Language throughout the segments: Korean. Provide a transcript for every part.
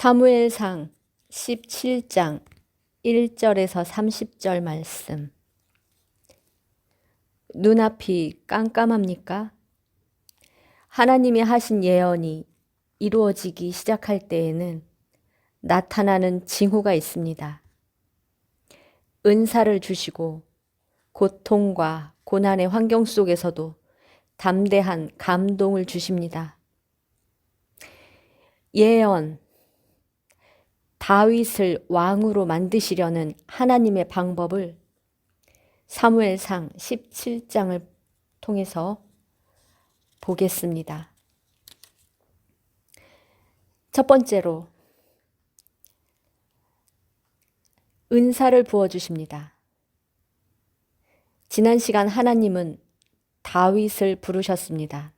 사무엘상 17장 1절에서 30절 말씀. 눈앞이 깜깜합니까? 하나님이 하신 예언이 이루어지기 시작할 때에는 나타나는 징후가 있습니다. 은사를 주시고 고통과 고난의 환경 속에서도 담대한 감동을 주십니다. 예언, 다윗을 왕으로 만드시려는 하나님의 방법을 사무엘상 17장을 통해서 보겠습니다. 첫 번째로 은사를 부어주십니다. 지난 시간 하나님은 다윗을 부르셨습니다.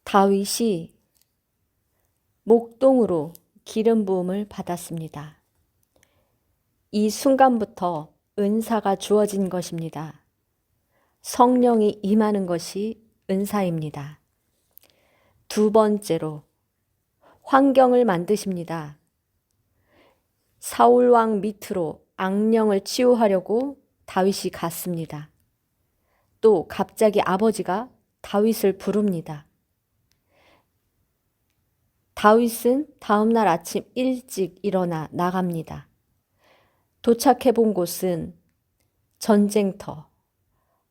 다윗이 목동으로 기름 부음을 받았습니다. 이 순간부터 은사가 주어진 것입니다. 성령이 임하는 것이 은사입니다. 두 번째로 환경을 만드십니다. 사울 왕 밑으로 악령을 치유하려고 다윗이 갔습니다. 또 갑자기 아버지가 다윗을 부릅니다. 다윗은 다음날 아침 일찍 일어나 나갑니다. 도착해 본 곳은 전쟁터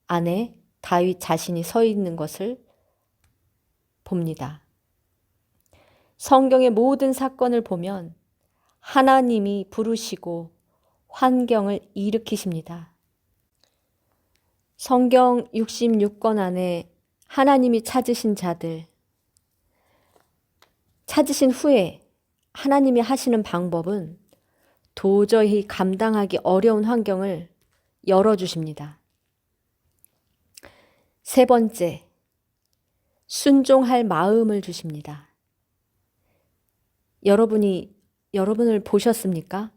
안에 다윗 자신이 서 있는 것을 봅니다. 성경의 모든 사건을 보면 하나님이 부르시고 환경을 일으키십니다. 성경 66권 안에 하나님이 찾으신 자들, 찾으신 후에 하나님이 하시는 방법은 도저히 감당하기 어려운 환경을 열어주십니다. 세 번째, 순종할 마음을 주십니다. 여러분을 보셨습니까?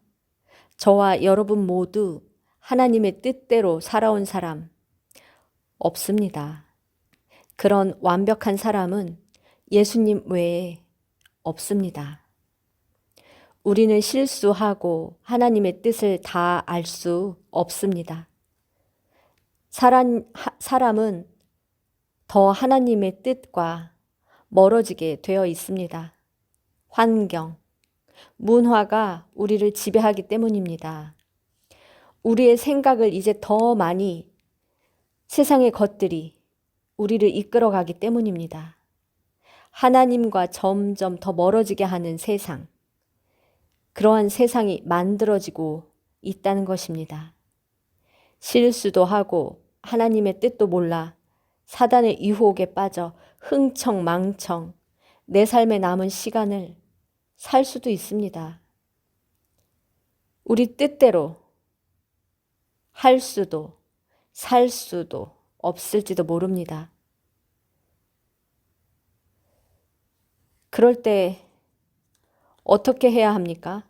저와 여러분 모두 하나님의 뜻대로 살아온 사람 없습니다. 그런 완벽한 사람은 예수님 외에 없습니다. 우리는 실수하고 하나님의 뜻을 다 알 수 없습니다. 사람은 더 하나님의 뜻과 멀어지게 되어 있습니다. 환경, 문화가 우리를 지배하기 때문입니다. 우리의 생각을 이제 더 많이 세상의 것들이 우리를 이끌어가기 때문입니다. 하나님과 점점 더 멀어지게 하는 세상, 그러한 세상이 만들어지고 있다는 것입니다. 실수도 하고 하나님의 뜻도 몰라 사단의 유혹에 빠져 흥청망청 내 삶에 남은 시간을 살 수도 있습니다. 우리 뜻대로 할 수도 살 수도 없을지도 모릅니다. 그럴 때 어떻게 해야 합니까?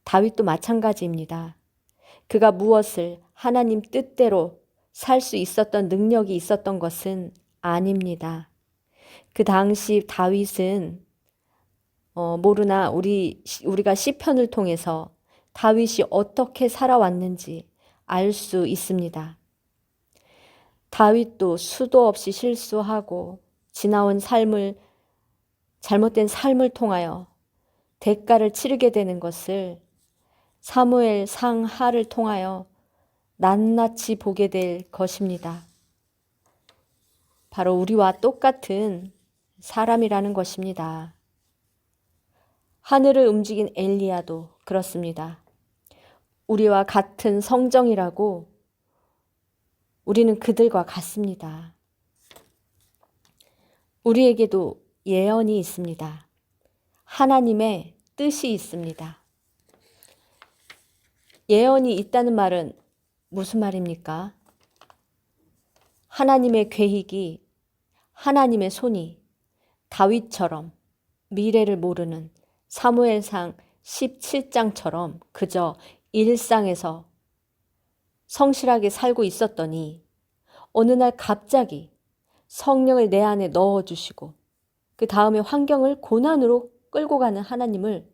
다윗도 마찬가지입니다. 그가 무엇을 하나님 뜻대로 살 수 있었던 능력이 있었던 것은 아닙니다. 그 당시 다윗은 모르나 우리가 시편을 통해서 다윗이 어떻게 살아왔는지 알 수 있습니다. 다윗도 수도 없이 실수하고 지나온 잘못된 삶을 통하여 대가를 치르게 되는 것을 사무엘 상하를 통하여 낱낱이 보게 될 것입니다. 바로 우리와 똑같은 사람이라는 것입니다. 하늘을 움직인 엘리야도 그렇습니다. 우리와 같은 성정이라고 우리는 그들과 같습니다. 우리에게도 예언이 있습니다. 하나님의 뜻이 있습니다. 예언이 있다는 말은 무슨 말입니까? 하나님의 계획이, 하나님의 손이 다윗처럼 미래를 모르는 사무엘상 17장처럼 그저 일상에서 성실하게 살고 있었더니 어느 날 갑자기 성령을 내 안에 넣어주시고 그 다음에 환경을 고난으로 끌고 가는 하나님을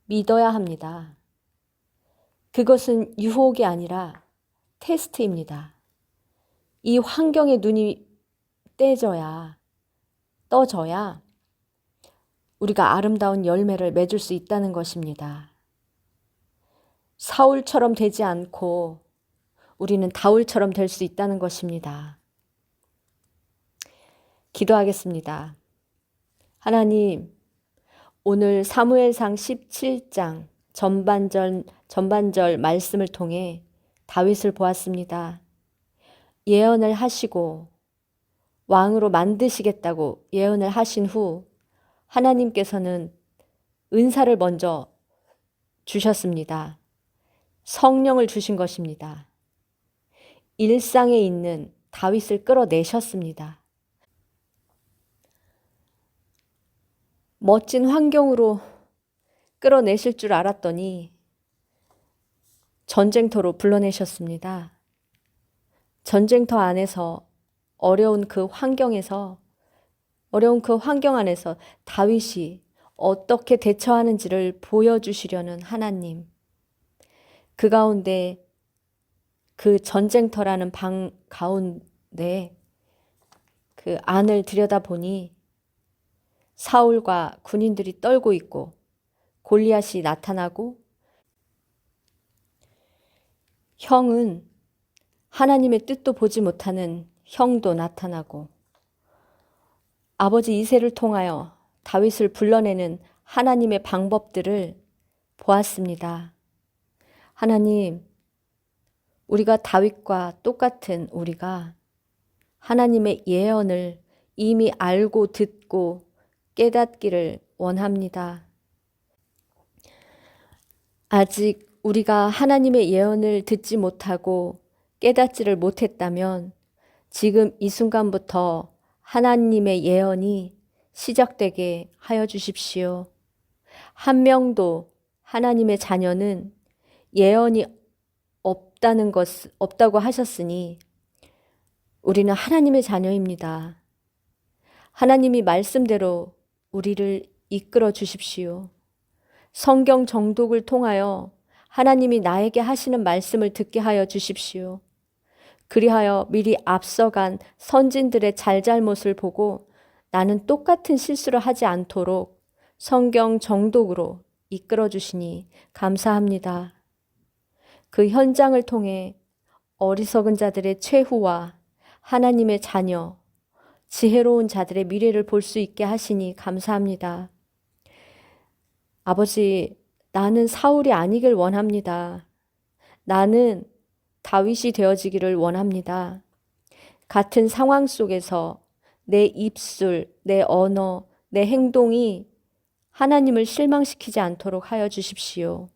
믿어야 합니다. 그것은 유혹이 아니라 테스트입니다. 이 환경의 눈이 떠져야 우리가 아름다운 열매를 맺을 수 있다는 것입니다. 사울처럼 되지 않고 우리는 다울처럼 될 수 있다는 것입니다. 기도하겠습니다. 하나님, 오늘 사무엘상 17장 전반절 말씀을 통해 다윗을 보았습니다. 예언을 하시고 왕으로 만드시겠다고 예언을 하신 후 하나님께서는 은사를 먼저 주셨습니다. 성령을 주신 것입니다. 일상에 있는 다윗을 끌어내셨습니다. 멋진 환경으로 끌어내실 줄 알았더니 전쟁터로 불러내셨습니다. 전쟁터 안에서 어려운 그 환경 안에서 다윗이 어떻게 대처하는지를 보여주시려는 하나님. 그 가운데 그 전쟁터라는 방 가운데 그 안을 들여다보니 사울과 군인들이 떨고 있고 골리앗이 나타나고 형은 하나님의 뜻도 보지 못하는 형도 나타나고 아버지 이새를 통하여 다윗을 불러내는 하나님의 방법들을 보았습니다. 하나님, 우리가 다윗과 똑같은 우리가 하나님의 예언을 이미 알고 듣고 깨닫기를 원합니다. 아직 우리가 하나님의 예언을 듣지 못하고 깨닫지를 못했다면 지금 이 순간부터 하나님의 예언이 시작되게 하여 주십시오. 한 명도 하나님의 자녀는 예언이 없다고 하셨으니 우리는 하나님의 자녀입니다. 하나님이 말씀대로 우리를 이끌어 주십시오. 성경 정독을 통하여 하나님이 나에게 하시는 말씀을 듣게 하여 주십시오. 그리하여 미리 앞서간 선진들의 잘잘못을 보고 나는 똑같은 실수를 하지 않도록 성경 정독으로 이끌어 주시니 감사합니다. 그 현장을 통해 어리석은 자들의 최후와 하나님의 자녀, 지혜로운 자들의 미래를 볼 수 있게 하시니 감사합니다. 아버지, 나는 사울이 아니길 원합니다. 나는 다윗이 되어지기를 원합니다. 같은 상황 속에서 내 입술, 내 언어, 내 행동이 하나님을 실망시키지 않도록 하여 주십시오.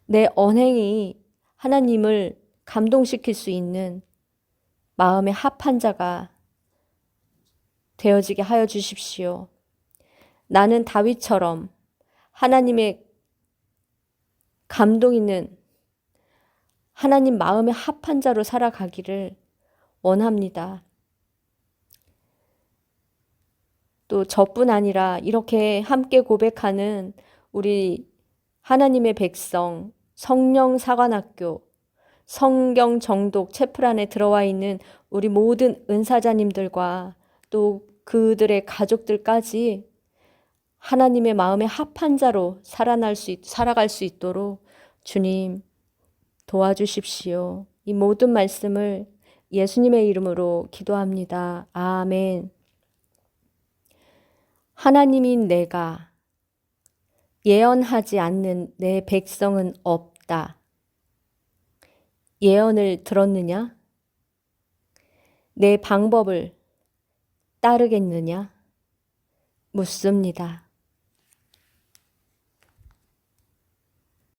내 언행이 하나님을 감동시킬 수 있는 마음의 합한 자가 되어지게 하여 주십시오. 나는 다윗처럼 하나님의 감동 있는 하나님 마음의 합한 자로 살아가기를 원합니다. 또 저뿐 아니라 이렇게 함께 고백하는 우리 하나님의 백성, 성령 사관학교, 성경 정독 채플 안에 들어와 있는 우리 모든 은사자님들과 또 그들의 가족들까지 하나님의 마음에 합한 자로 살아갈 수 있도록 주님 도와주십시오. 이 모든 말씀을 예수님의 이름으로 기도합니다. 아멘. 하나님인 내가 예언하지 않는 내 백성은 없다. 예언을 들었느냐? 내 방법을 따르겠느냐? 묻습니다.